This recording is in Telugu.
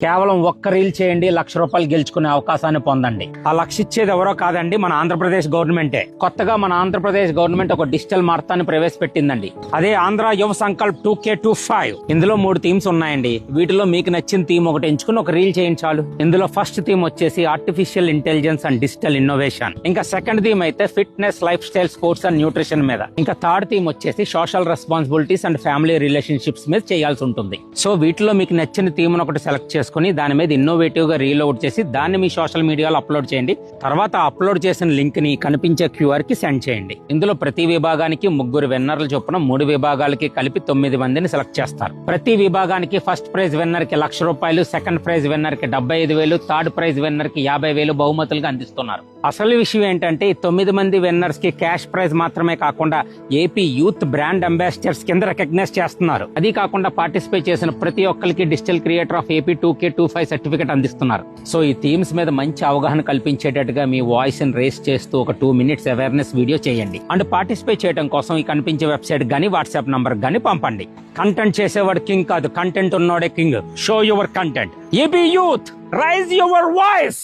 కేవలం ఒక్క రీల్ చేయండి, ₹1,00,000 గెలుచుకునే అవకాశాన్ని పొందండి. ఆ లక్ష ఇచ్చేది ఎవరో కాదండి, మన ఆంధ్రప్రదేశ్ గవర్నమెంటే. కొత్తగా మన ఆంధ్రప్రదేశ్ గవర్నమెంట్ ఒక డిజిటల్ మార్తాన్ని ప్రవేశపెట్టిందండి. అదే ఆంధ్ర యువ సంకల్ప్ 2K25. ఇందులో 3 థీమ్స్ ఉన్నాయండి. వీటిలో మీకు నచ్చిన థీమ్ ఒకటి ఎంచుకుని ఒక రీల్ చేయండి చాలు. ఇందులో ఫస్ట్ థీమ్ వచ్చేసి artificial intelligence and digital innovation. ఇంకా సెకండ్ థీమ్ అయితే fitness, life style, sports and nutrition మీద. ఇంకా థర్డ్ థీమ్ వచ్చేసి social responsibilities and family relationships మీద చేయాల్సి ఉంటుంది. సో వీటిలో మీకు నచ్చిన థీమ్ ఒకటి సెలెక్ట్ చేసుకుని దాని మీద ఇన్నోవేటివ్ గా రీలోడ్ చేసి దాన్ని మీ సోషల్ మీడియాలో అప్లోడ్ చేయండి. తర్వాత అప్లోడ్ చేసిన లింక్ ని కనిపించే QR కి సెండ్ చేయండి. ఇందులో ప్రతి విభాగానికి 3 విన్నర్లు చొప్పున 3 విభాగాలకి కలిపి 9 మందిని సెలెక్ట్ చేస్తారు. ప్రతి విభాగానికి ఫస్ట్ ప్రైజ్ విన్నర్ కి ₹1,00,000, సెకండ్ ప్రైజ్ విన్నర్ కి 75,000, థర్డ్ ప్రైజ్ విన్నర్ కి 50,000 బహుమతులుగా అందిస్తున్నారు. అసలు విషయం ఏంటంటే ఈ 9 మంది విన్నర్స్ కి క్యాష్ ప్రైజ్ మాత్రమే కాకుండా ఏపీ యూత్ బ్రాండ్ అంబాసిడర్స్ కింద రికగ్నైజ్ చేస్తున్నారు. అది కాకుండా పార్టిసిపేట్ చేసిన ప్రతి ఒక్కరికి digital creator of AP 2K25 certificate అందిస్తున్నారు. సో ఈ థీమ్స్ మీద మంచి అవగాహన కల్పించేటట్టుగా మీ వాయిస్ ని రేస్ చేస్తూ ఒక 2 minutes అవేర్నెస్ వీడియో చేయండి. అండ్ పార్టిసిపేట్ చేయడం కోసం ఈ కనిపించే వెబ్సైట్ గానీ వాట్సాప్ నంబర్ గానీ పంపండి. కంటెంట్ చేసేవాడు కింగ్ కాదు, కంటెంట్ ఉన్నోడే king. Show your content. AP youth, raise your voice.